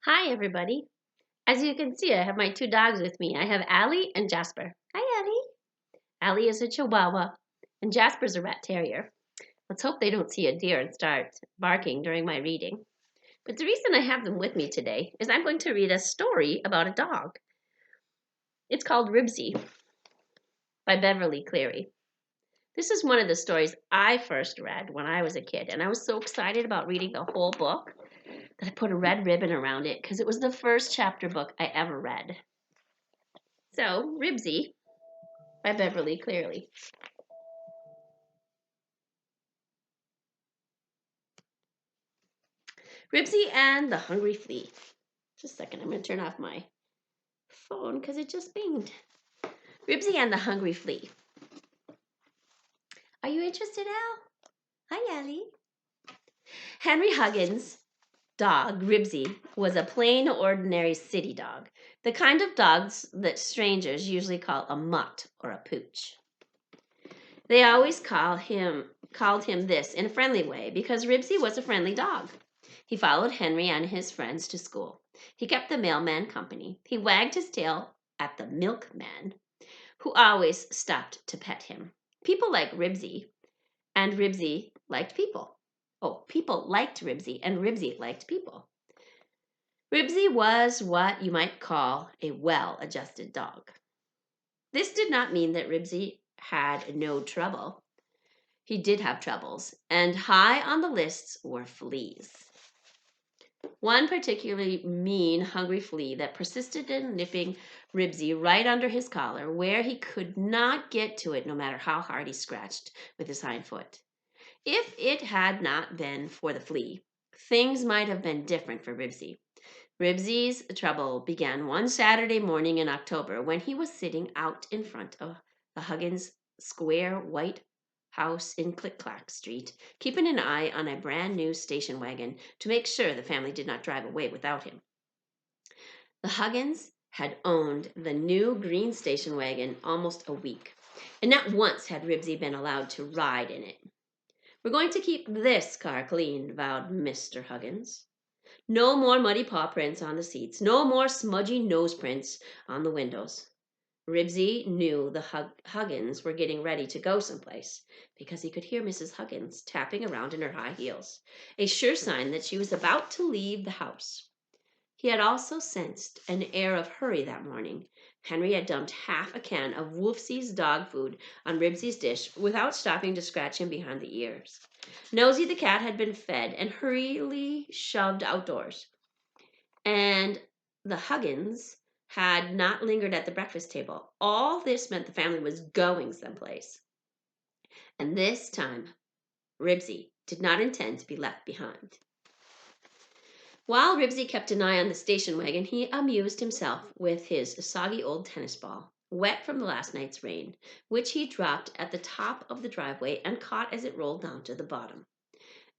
Hi, everybody. As you can see, I have my two dogs with me. I have Allie and Jasper. Hi, Allie. Allie is a Chihuahua, and Jasper's a rat terrier. Let's hope they don't see a deer and start barking during my reading. But the reason I have them with me today is I'm going to read a story about a dog. It's called Ribsy by Beverly Cleary. This is one of the stories I first read when I was a kid, and I was so excited about reading the whole book that I put a red ribbon around it because it was the first chapter book I ever read. So, Ribsy by Beverly Cleary. Ribsy and the Hungry Flea. Just a second, I'm going to turn off my phone because it just binged. Ribsy and the Hungry Flea. Are you interested, Al? Hi, Allie. Henry Huggins' dog, Ribsy, was a plain, ordinary city dog, the kind of dogs that strangers usually call a mutt or a pooch. They always called him this in a friendly way because Ribsy was a friendly dog. He followed Henry and his friends to school. He kept the mailman company. He wagged his tail at the milkman, who always stopped to pet him. People liked Ribsy, and Ribsy liked people. Oh, people liked Ribsy, and Ribsy liked people. Ribsy was what you might call a well-adjusted dog. This did not mean that Ribsy had no trouble. He did have troubles, and high on the lists were fleas. One particularly mean, hungry flea that persisted in nipping Ribsy right under his collar, where he could not get to it no matter how hard he scratched with his hind foot. If it had not been for the flea, things might have been different for Ribsy. Ribsy's trouble began one Saturday morning in October when he was sitting out in front of the Huggins square white house in Click-Clack Street, keeping an eye on a brand new station wagon to make sure the family did not drive away without him. The Huggins had owned the new green station wagon almost a week, and not once had Ribsy been allowed to ride in it. "We're going to keep this car clean," vowed Mr. Huggins. No more muddy paw prints on the seats. No more smudgy nose prints on the windows. Ribsy knew the Huggins were getting ready to go someplace because he could hear Mrs. Huggins tapping around in her high heels, a sure sign that she was about to leave the house. He had also sensed an air of hurry that morning. Henry had dumped half a can of Wolfsy's dog food on Ribsy's dish without stopping to scratch him behind the ears. Nosy the cat had been fed and hurriedly shoved outdoors, and the Huggins had not lingered at the breakfast table. All this meant the family was going someplace. And this time, Ribsy did not intend to be left behind. While Ribsy kept an eye on the station wagon, he amused himself with his soggy old tennis ball, wet from the last night's rain, which he dropped at the top of the driveway and caught as it rolled down to the bottom.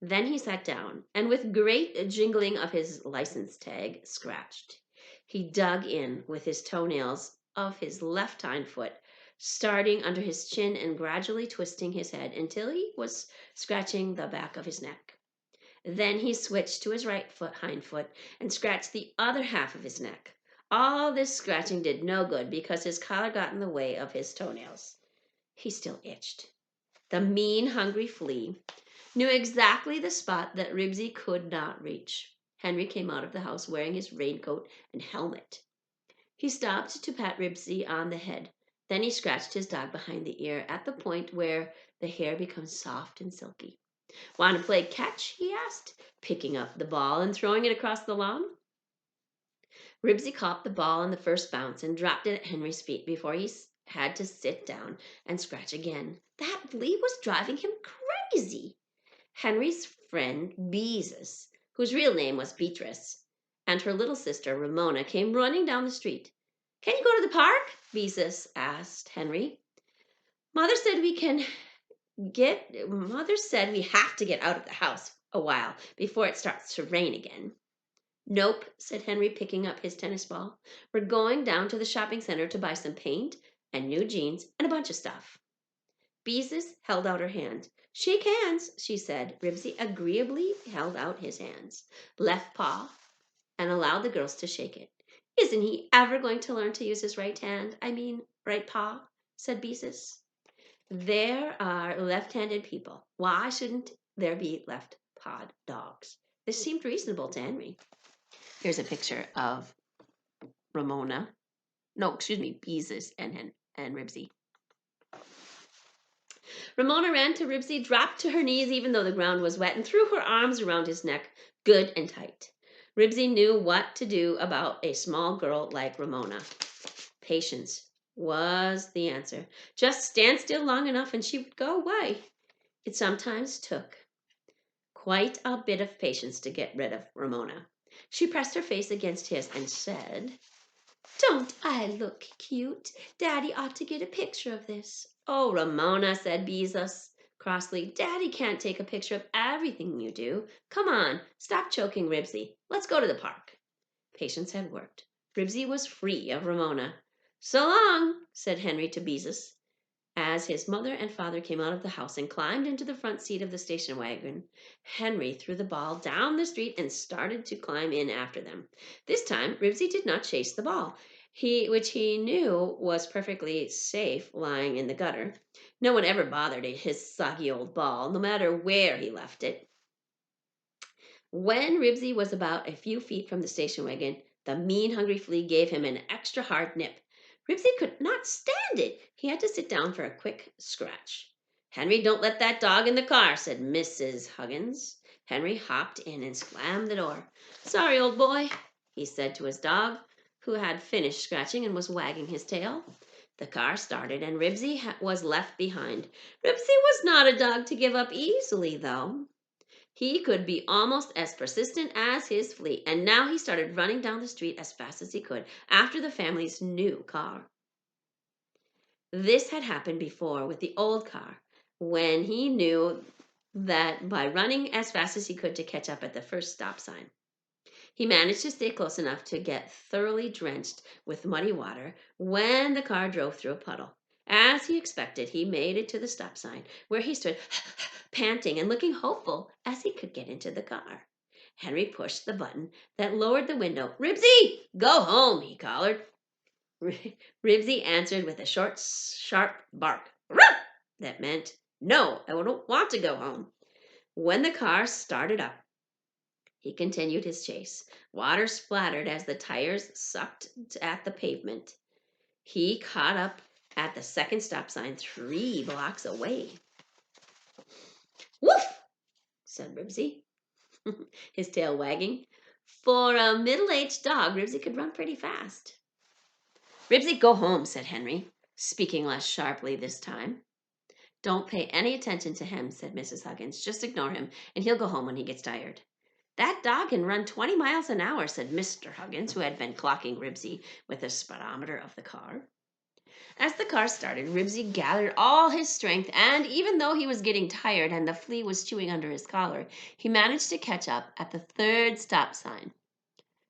Then he sat down, and with great jingling of his license tag, scratched. He dug in with his toenails of his left hind foot, starting under his chin and gradually twisting his head until he was scratching the back of his neck. Then he switched to his hind foot and scratched the other half of his neck. All this scratching did no good because his collar got in the way of his toenails. He still itched. The mean, hungry flea knew exactly the spot that Ribsy could not reach. Henry came out of the house wearing his raincoat and helmet. He stopped to pat Ribsy on the head. Then he scratched his dog behind the ear at the point where the hair becomes soft and silky. "Want to play catch?" he asked, picking up the ball and throwing it across the lawn. Ribsy caught the ball on the first bounce and dropped it at Henry's feet before he had to sit down and scratch again. That flea was driving him crazy. Henry's friend Beezus, whose real name was Beatrice, and her little sister Ramona came running down the street. "Can you go to the park?" Beezus asked Henry. Mother said we have to get out of the house a while before it starts to rain again." "Nope," said Henry, picking up his tennis ball. "We're going down to the shopping center to buy some paint and new jeans and a bunch of stuff." Beezus held out her hand. "Shake hands," she said. Ribsy agreeably held out his hands. Left paw and allowed the girls to shake it. Isn't he ever going to learn to use his right hand? I mean, right paw, said Beezus. There are left-handed people. Why shouldn't there be left-pawed dogs? This seemed reasonable to Henry. Here's a picture of Ramona. No, excuse me, Beezus and Ribsy. Ramona ran to Ribsy, dropped to her knees even though the ground was wet, and threw her arms around his neck good and tight. Ribsy knew what to do about a small girl like Ramona. Patience was the answer. Just stand still long enough and she would go away. It sometimes took quite a bit of patience to get rid of Ramona. She pressed her face against his and said, "Don't I look cute? Daddy ought to get a picture of this." "Oh, Ramona," said Beezus crossly, "Daddy can't take a picture of everything you do. Come on, stop choking Ribsy. Let's go to the park." Patience had worked. Ribsy was free of Ramona. "So long," said Henry to Beezus, as his mother and father came out of the house and climbed into the front seat of the station wagon. Henry threw the ball down the street and started to climb in after them. This time, Ribsy did not chase the ball, which he knew was perfectly safe lying in the gutter. No one ever bothered his soggy old ball, no matter where he left it. When Ribsy was about a few feet from the station wagon, the mean, hungry flea gave him an extra hard nip. Ribsy could not stand it. He had to sit down for a quick scratch. "Henry, don't let that dog in the car," said Mrs. Huggins. Henry hopped in and slammed the door. "Sorry, old boy," he said to his dog, who had finished scratching and was wagging his tail. The car started, and Ribsy was left behind. Ribsy was not a dog to give up easily, though. He could be almost as persistent as his flea, and now he started running down the street as fast as he could after the family's new car. This had happened before with the old car, when he knew that by running as fast as he could to catch up at the first stop sign. He managed to stay close enough to get thoroughly drenched with muddy water when the car drove through a puddle. As he expected, he made it to the stop sign, where he stood panting and looking hopeful as he could get into the car. Henry pushed the button that lowered the window. "Ribsy, go home," he collared. Ribsy answered with a short, sharp bark. "Ruff!" That meant, "No, I don't want to go home." When the car started up, he continued his chase. Water splattered as the tires sucked at the pavement. He caught up at the second stop sign 3 blocks away. "Woof!" said Ribsy, his tail wagging. For a middle-aged dog, Ribsy could run pretty fast. "Ribsy, go home," said Henry, speaking less sharply this time. "Don't pay any attention to him," said Mrs. Huggins. "Just ignore him, and he'll go home when he gets tired." "That dog can run 20 miles an hour," said Mr. Huggins, who had been clocking Ribsy with the speedometer of the car. As the car started, Ribsy gathered all his strength, and even though he was getting tired and the flea was chewing under his collar, he managed to catch up at the 3rd stop sign.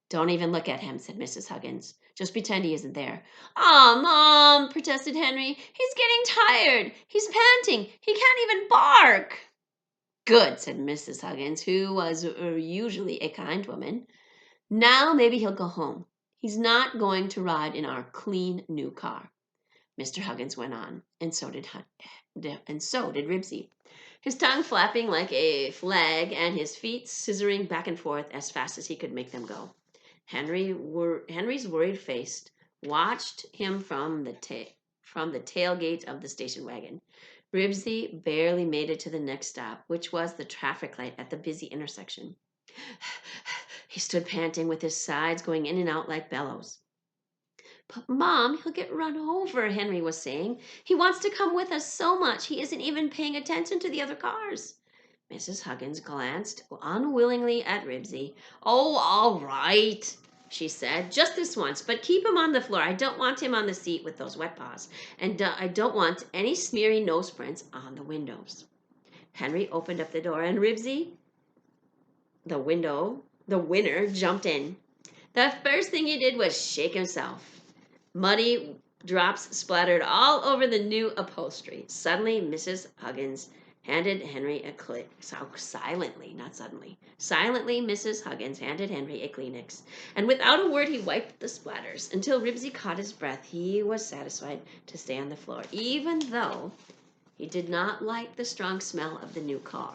"Don't even look at him," said Mrs. Huggins. "Just pretend he isn't there." "Aw, Mom," protested Henry. "He's getting tired. He's panting. He can't even bark." "Good," said Mrs. Huggins, who was usually a kind woman. "Now maybe he'll go home. He's not going to ride in our clean new car." Mr. Huggins went on, and so did Ribsy, his tongue flapping like a flag and his feet scissoring back and forth as fast as he could make them go. Henry's worried face watched him from the tailgate of the station wagon. Ribsy barely made it to the next stop, which was the traffic light at the busy intersection. He stood panting with his sides going in and out like bellows. "But, Mom, he'll get run over," Henry was saying. "He wants to come with us so much, he isn't even paying attention to the other cars." Mrs. Huggins glanced unwillingly at Ribsy. "Oh, all right," she said. "Just this once, but keep him on the floor. I don't want him on the seat with those wet paws, and I don't want any smeary nose prints on the windows." Henry opened up the door, and Ribsy, the winner, jumped in. The first thing he did was shake himself. Muddy drops splattered all over the new upholstery. Suddenly, Mrs. Huggins' handed Henry a Kleenex. So silently, not suddenly. Silently, Mrs. Huggins handed Henry a Kleenex. And without a word, he wiped the splatters. Until Ribsy caught his breath, he was satisfied to stay on the floor, even though he did not like the strong smell of the new car.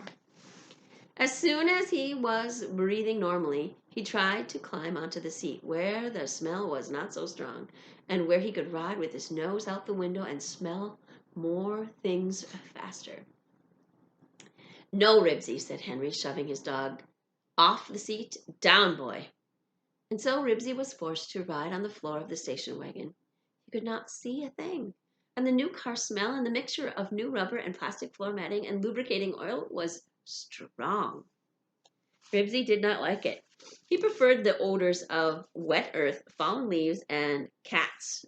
As soon as he was breathing normally, he tried to climb onto the seat where the smell was not so strong and where he could ride with his nose out the window and smell more things faster. No, Ribsy, said Henry, shoving his dog off the seat. Down, boy. And so Ribsy was forced to ride on the floor of the station wagon. He could not see a thing. And the new car smell and the mixture of new rubber and plastic floor matting and lubricating oil was strong. Ribsy did not like it. He preferred the odors of wet earth, fallen leaves, and cats,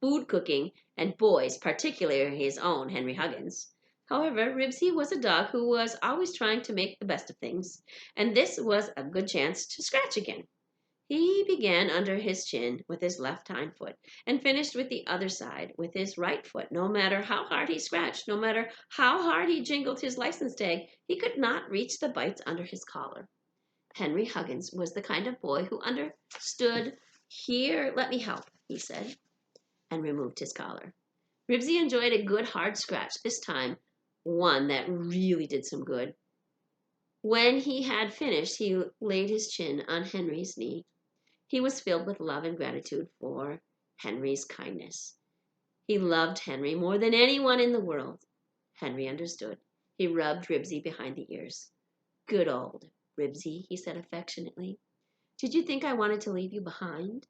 food cooking, and boys, particularly his own, Henry Huggins. However, Ribsy was a dog who was always trying to make the best of things, and this was a good chance to scratch again. He began under his chin with his left hind foot and finished with the other side with his right foot. No matter how hard he scratched, no matter how hard he jingled his license tag, he could not reach the bites under his collar. Henry Huggins was the kind of boy who understood. Here, let me help, he said, and removed his collar. Ribsy enjoyed a good hard scratch, this time one that really did some good. When he had finished, he laid his chin on Henry's knee. He was filled with love and gratitude for Henry's kindness. He loved Henry more than anyone in the world. Henry understood. He rubbed Ribsy behind the ears. Good old Ribsy, he said affectionately. Did you think I wanted to leave you behind?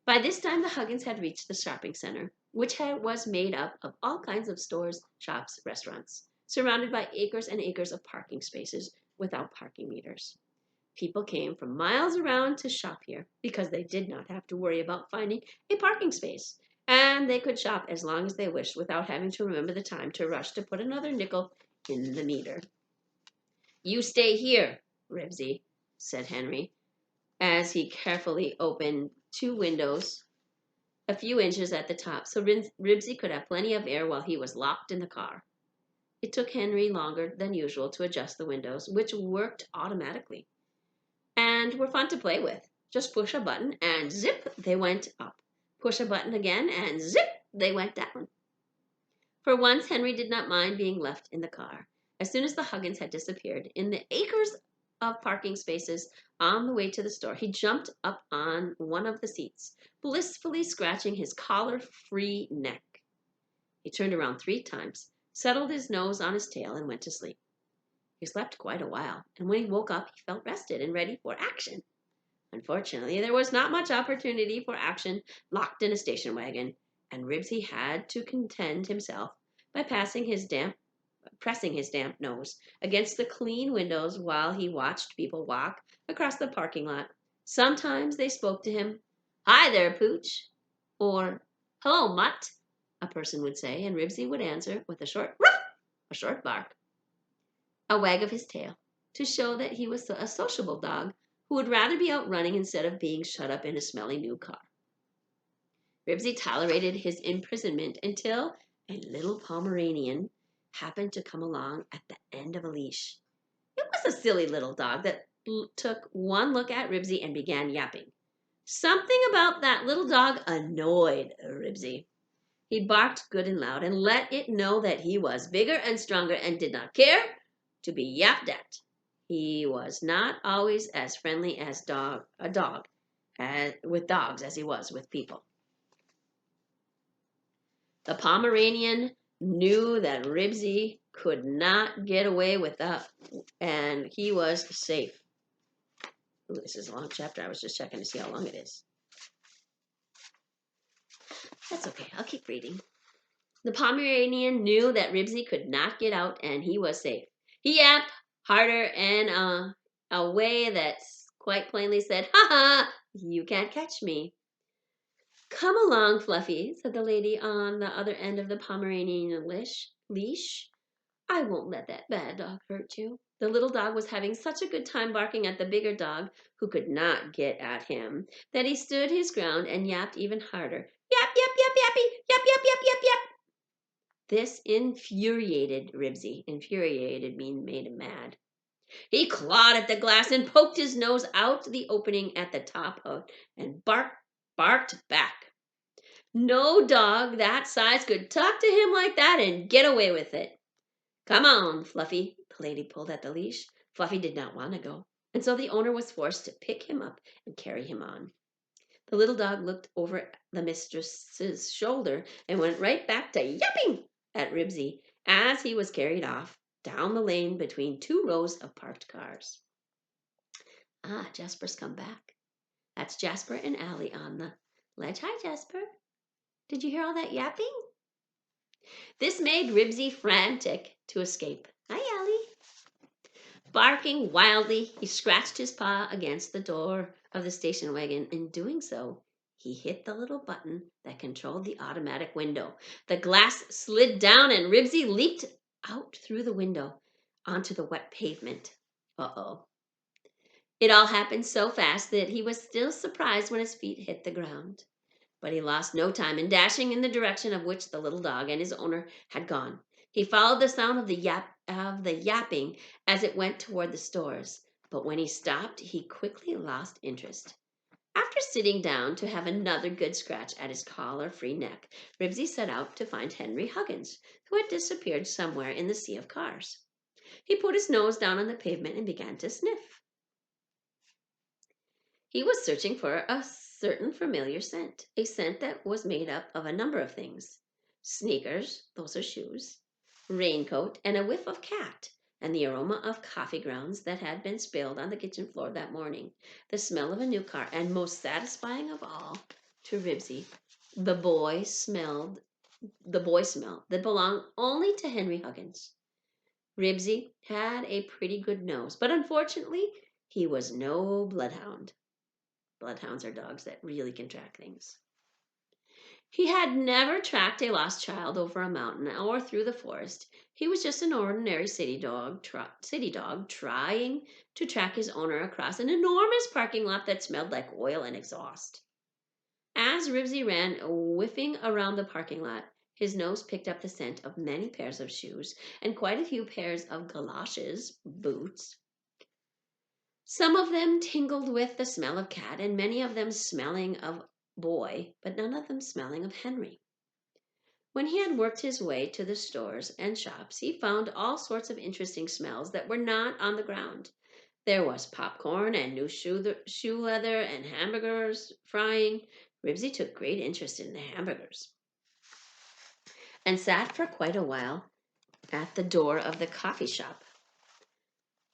By this time, the Huggins had reached the shopping center, which was made up of all kinds of stores, shops, restaurants, surrounded by acres and acres of parking spaces without parking meters. People came from miles around to shop here because they did not have to worry about finding a parking space, and they could shop as long as they wished without having to remember the time to rush to put another nickel in the meter. You stay here, Ribsy, said Henry, as he carefully opened two windows a few inches at the top so Ribsy could have plenty of air while he was locked in the car. It took Henry longer than usual to adjust the windows, which worked automatically and were fun to play with. Just push a button and zip, they went up. Push a button again and zip, they went down. For once, Henry did not mind being left in the car. As soon as the Huggins had disappeared in the acres of parking spaces on the way to the store, he jumped up on one of the seats, blissfully scratching his collar-free neck. He turned around 3 times, settled his nose on his tail, and went to sleep. He slept quite a while, and when he woke up, he felt rested and ready for action. Unfortunately, there was not much opportunity for action locked in a station wagon, and Ribsy had to content himself by pressing his damp nose against the clean windows while he watched people walk across the parking lot. Sometimes they spoke to him. Hi there, Pooch, or hello, Mutt, a person would say, and Ribsy would answer with a short ruff, a short bark, a wag of his tail, to show that he was a sociable dog who would rather be out running instead of being shut up in a smelly new car. Ribsy tolerated his imprisonment until a little Pomeranian happened to come along at the end of a leash. It was a silly little dog that took one look at Ribsy and began yapping. Something about that little dog annoyed Ribsy. He barked good and loud and let it know that he was bigger and stronger and did not care to be yapped at. He was not always as friendly as with dogs as he was with people. The Pomeranian knew that Ribsy could not get away with that, and he was safe. Ooh, this is a long chapter. I was just checking to see how long it is. That's okay. I'll keep reading. The Pomeranian knew that Ribsy could not get out, and he was safe. He yapped harder and a way that quite plainly said, "Ha ha, you can't catch me." Come along, Fluffy, said the lady on the other end of the Pomeranian leash. I won't let that bad dog hurt you. The little dog was having such a good time barking at the bigger dog, who could not get at him, that he stood his ground and yapped even harder. Yap, yap, yap, yappy, yap, yap, yap, yap, yap. This infuriated Ribsy. Infuriated mean made him mad. He clawed at the glass and poked his nose out the opening at the top of and barked back. No dog that size could talk to him like that and get away with it. Come on, Fluffy. The lady pulled at the leash. Fluffy did not want to go, and so the owner was forced to pick him up and carry him on. The little dog looked over the mistress's shoulder and went right back to yapping at Ribsy as he was carried off down the lane between two rows of parked cars. Ah, Jasper's come back. That's Jasper and Allie on the ledge. Hi, Jasper. Did you hear all that yapping? This made Ribsy frantic to escape. Hi, Allie. Barking wildly, he scratched his paw against the door of the station wagon. In doing so, he hit the little button that controlled the automatic window. The glass slid down and Ribsy leaped out through the window onto the wet pavement. Uh-oh. It all happened so fast that he was still surprised when his feet hit the ground. But he lost no time in dashing in the direction of which the little dog and his owner had gone. He followed the sound of the yapping as it went toward the stores. But when he stopped, he quickly lost interest. After sitting down to have another good scratch at his collar-free neck, Ribsy set out to find Henry Huggins, who had disappeared somewhere in the sea of cars. He put his nose down on the pavement and began to sniff. He was searching for a certain familiar scent, a scent that was made up of a number of things. Sneakers, those are shoes, raincoat, and a whiff of cat, and the aroma of coffee grounds that had been spilled on the kitchen floor that morning, the smell of a new car, and most satisfying of all to Ribsy, the boy smell that belonged only to Henry Huggins. Ribsy had a pretty good nose, but unfortunately, he was no bloodhound. Bloodhounds are dogs that really can track things. He had never tracked a lost child over a mountain or through the forest. He was just an ordinary city dog trying to track his owner across an enormous parking lot that smelled like oil and exhaust. As Ribsy ran whiffing around the parking lot, his nose picked up the scent of many pairs of shoes and quite a few pairs of galoshes, boots. Some of them tingled with the smell of cat, and many of them smelling of boy, but none of them smelling of Henry. When he had worked his way to the stores and shops, he found all sorts of interesting smells that were not on the ground. There was popcorn and new shoe leather and hamburgers frying. Ribsy took great interest in the hamburgers and sat for quite a while at the door of the coffee shop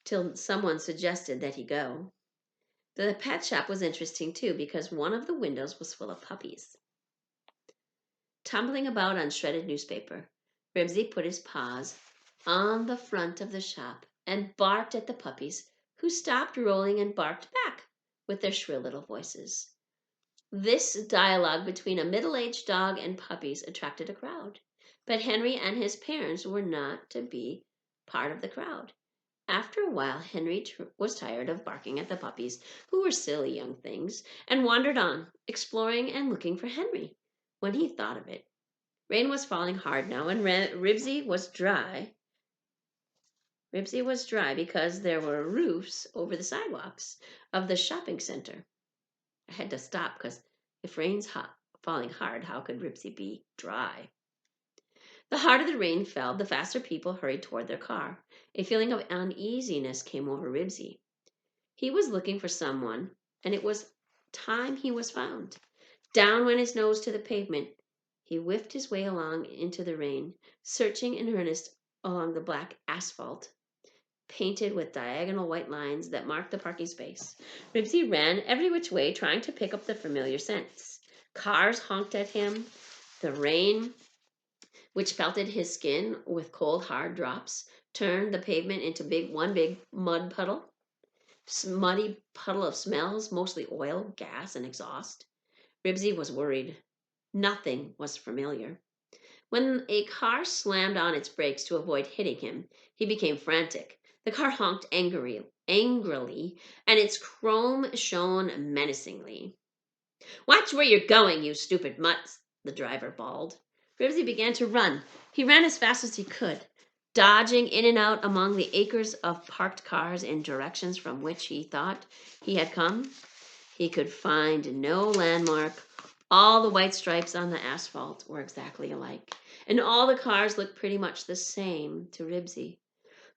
till someone suggested that he go. The pet shop was interesting too because one of the windows was full of puppies. Tumbling about on shredded newspaper, Ribsy put his paws on the front of the shop and barked at the puppies, who stopped rolling and barked back with their shrill little voices. This dialogue between a middle-aged dog and puppies attracted a crowd, but Henry and his parents were not to be part of the crowd. After a while, Henry was tired of barking at the puppies, who were silly young things, and wandered on, exploring and looking for Henry. When he thought of it, rain was falling hard now, and Ribsy was dry. Ribsy was dry because there were roofs over the sidewalks of the shopping center. I had to stop because if rain's falling hard, how could Ribsy be dry? The harder the rain fell, the faster people hurried toward their car. A feeling of uneasiness came over Ribsy. He was looking for someone, and it was time he was found. Down went his nose to the pavement. He whiffed his way along into the rain, searching in earnest along the black asphalt, painted with diagonal white lines that marked the parking space. Ribsy ran every which way, trying to pick up the familiar scents. Cars honked at him. The rain, which pelted his skin with cold, hard drops, turned the pavement into one big mud puddle. Muddy puddle of smells, mostly oil, gas, and exhaust. Ribsy was worried. Nothing was familiar. When a car slammed on its brakes to avoid hitting him, he became frantic. The car honked angrily, and its chrome shone menacingly. "Watch where you're going, you stupid mutts," the driver bawled. Ribsy began to run. He ran as fast as he could, dodging in and out among the acres of parked cars in directions from which he thought he had come. He could find no landmark. All the white stripes on the asphalt were exactly alike, and all the cars looked pretty much the same to Ribsy.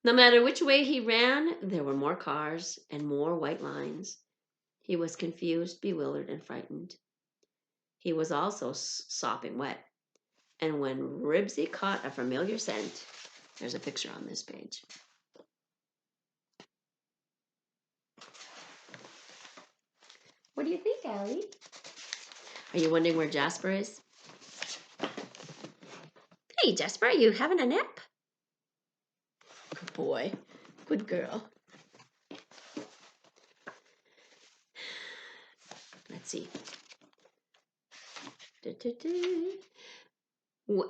No matter which way he ran, there were more cars and more white lines. He was confused, bewildered, and frightened. He was also sopping wet. And when Ribsy caught a familiar scent, there's a picture on this page. What do you think, Allie? Are you wondering where Jasper is? Hey, Jasper, are you having a nap? Good boy. Good girl. Let's see.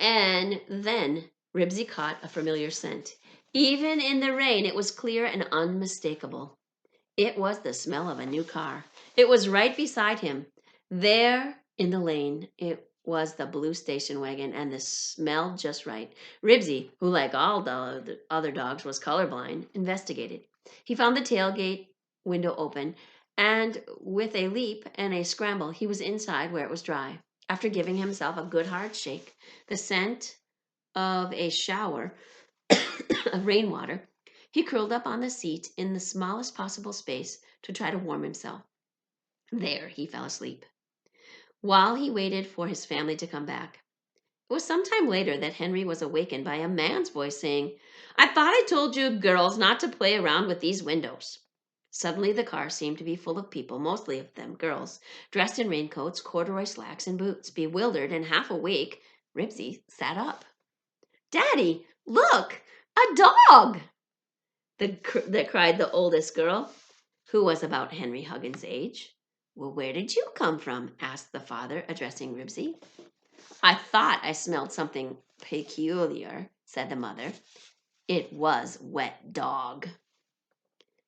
And then Ribsy caught a familiar scent. Even in the rain, it was clear and unmistakable. It was the smell of a new car. It was right beside him. There in the lane, it was the blue station wagon, and the smelled just right. Ribsy, who like all the other dogs was colorblind, investigated. He found the tailgate window open, and with a leap and a scramble, he was inside where it was dry. After giving himself a good hard shake, the scent of a shower of rainwater, he curled up on the seat in the smallest possible space to try to warm himself. There he fell asleep, while he waited for his family to come back. It was some time later that Henry was awakened by a man's voice saying, "I thought I told you girls not to play around with these windows." Suddenly the car seemed to be full of people, mostly of them girls, dressed in raincoats, corduroy slacks, and boots. Bewildered and half awake, Ribsy sat up. "Daddy, look! A dog!" That cried the oldest girl, who was about Henry Huggins' age. "Well, where did you come from?" asked the father, addressing Ribsy. "I thought I smelled something peculiar," said the mother. "It was wet dog."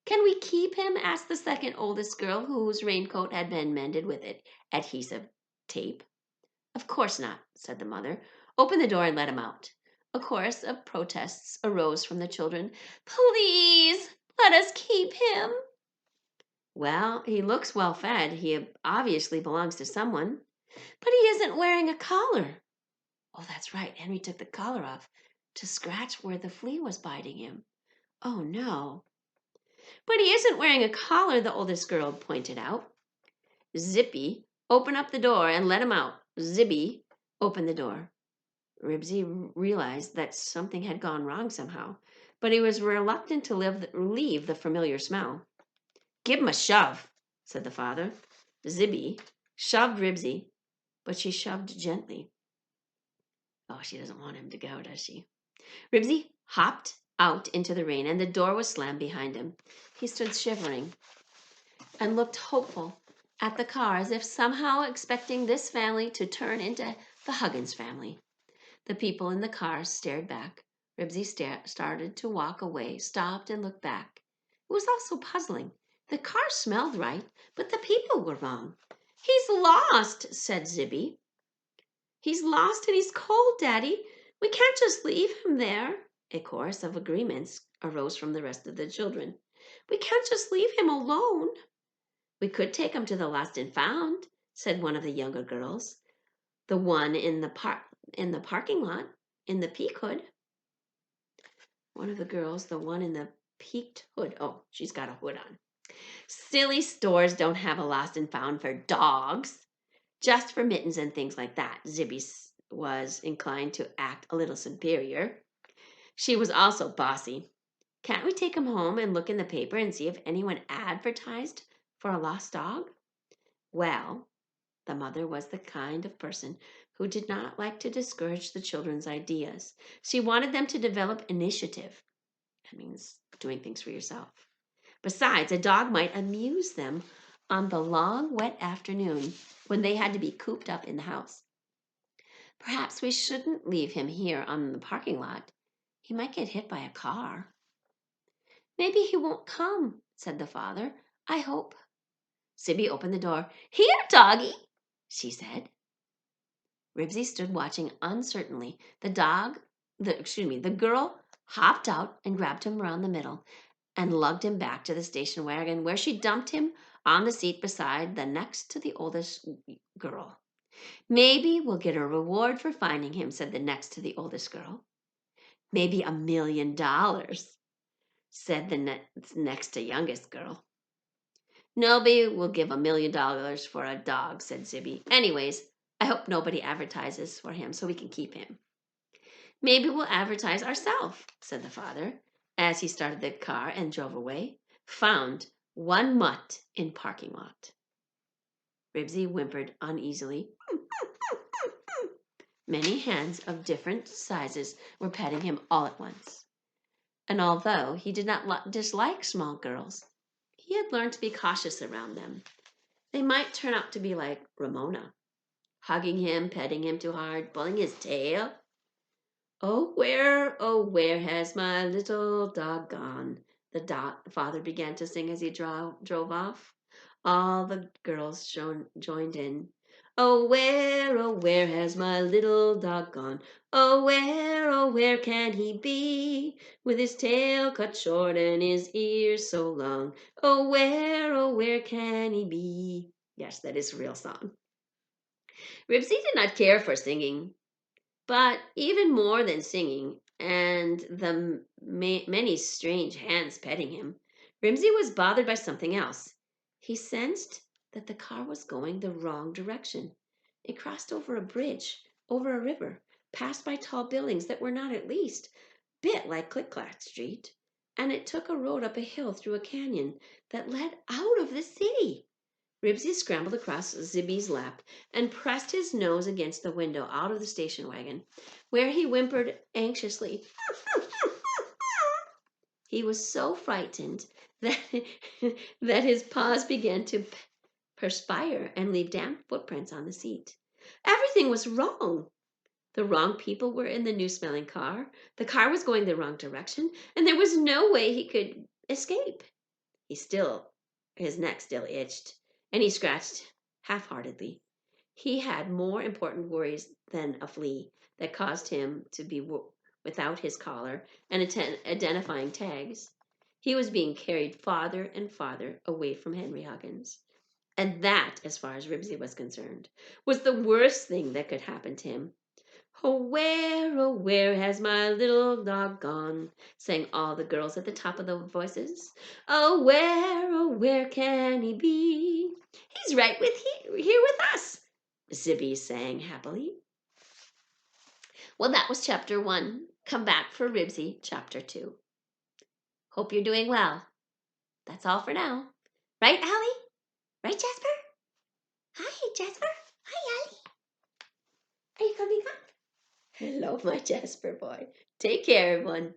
"Can we keep him?" asked the second oldest girl, whose raincoat had been mended with adhesive tape. "Of course not," said the mother. "Open the door and let him out." A chorus of protests arose from the children. "Please, let us keep him." "Well, he looks well fed. He obviously belongs to someone." "But he isn't wearing a collar." "Oh, that's right. Henry took the collar off to scratch where the flea was biting him." "Oh, no." "But he isn't wearing a collar," the oldest girl pointed out. "Zippy, open up the door and let him out. Zibby, open the door." Ribsy realized that something had gone wrong somehow, but he was reluctant to leave the familiar smell. "Give him a shove," said the father. Zibby shoved Ribsy, but she shoved gently. Oh, she doesn't want him to go, does she? Ribsy hopped out into the rain, and the door was slammed behind him. He stood shivering and looked hopeful at the car, as if somehow expecting this family to turn into the Huggins family. The people in the car stared back. Ribsy started to walk away, stopped, and looked back. It was also puzzling. The car smelled right, but the people were wrong. "He's lost," said Zibby. "He's lost and he's cold, Daddy. We can't just leave him there." A chorus of agreements arose from the rest of the children. "We can't just leave him alone." "We could take him to the lost and found," said one of the younger girls. "The one in the parking lot in the peak hood." One of the girls, the one in the peaked hood. Oh, she's got a hood on. "Silly stores don't have a lost and found for dogs. Just for mittens and things like that." Zibby was inclined to act a little superior. She was also bossy. "Can't we take him home and look in the paper and see if anyone advertised for a lost dog?" Well, the mother was the kind of person who did not like to discourage the children's ideas. She wanted them to develop initiative. That means doing things for yourself. Besides, a dog might amuse them on the long, wet afternoon when they had to be cooped up in the house. "Perhaps we shouldn't leave him here on the parking lot. He might get hit by a car." "Maybe he won't come," said the father. "I hope." Zibby opened the door. "Here, doggy," she said. Ribsy stood watching uncertainly. The girl hopped out and grabbed him around the middle and lugged him back to the station wagon where she dumped him on the seat beside the next to the oldest girl. Maybe we'll get a reward for finding him, said the next to the oldest girl. Maybe $1 million, said the next to youngest girl. Nobody will give $1 million for a dog, said Zibby. Anyways, I hope nobody advertises for him so we can keep him. Maybe we'll advertise ourselves, said the father, as he started the car and drove away. Found one mutt in parking lot. Ribsy whimpered uneasily. Many hands of different sizes were petting him all at once. And although he did not dislike small girls, he had learned to be cautious around them. They might turn out to be like Ramona, hugging him, petting him too hard, pulling his tail. Oh, where has my little dog gone? The father began to sing as he drove off. All the girls joined in. Oh, where has my little dog gone? Oh, where can he be? With his tail cut short and his ears so long. Oh, where can he be? Yes, that is a real song. Ribsy did not care for singing, but even more than singing and the many strange hands petting him, Ribsy was bothered by something else. He sensed that the car was going the wrong direction. It crossed over a bridge, over a river, passed by tall buildings that were not at least a bit like Click-Clack Street, and it took a road up a hill through a canyon that led out of the city. Ribsy scrambled across Zibby's lap and pressed his nose against the window out of the station wagon, where he whimpered anxiously. He was so frightened that, that his paws began to perspire and leave damp footprints on the seat. Everything was wrong. The wrong people were in the new-smelling car. The car was going the wrong direction, and there was no way he could escape. His neck still itched, and he scratched half-heartedly. He had more important worries than a flea that caused him to be without his collar and identifying tags. He was being carried farther and farther away from Henry Huggins. And that, as far as Ribsy was concerned, was the worst thing that could happen to him. Oh, where has my little dog gone? Sang all the girls at the top of their voices. Oh, where can he be? He's right here with us, Zibby sang happily. Well, that was chapter 1. Come back for Ribsy, chapter 2. Hope you're doing well. That's all for now. Right, Allie? Right, Jasper? Hi, Jasper. Hi, Allie. Are you coming up? Hello, my Jasper boy. Take care, everyone.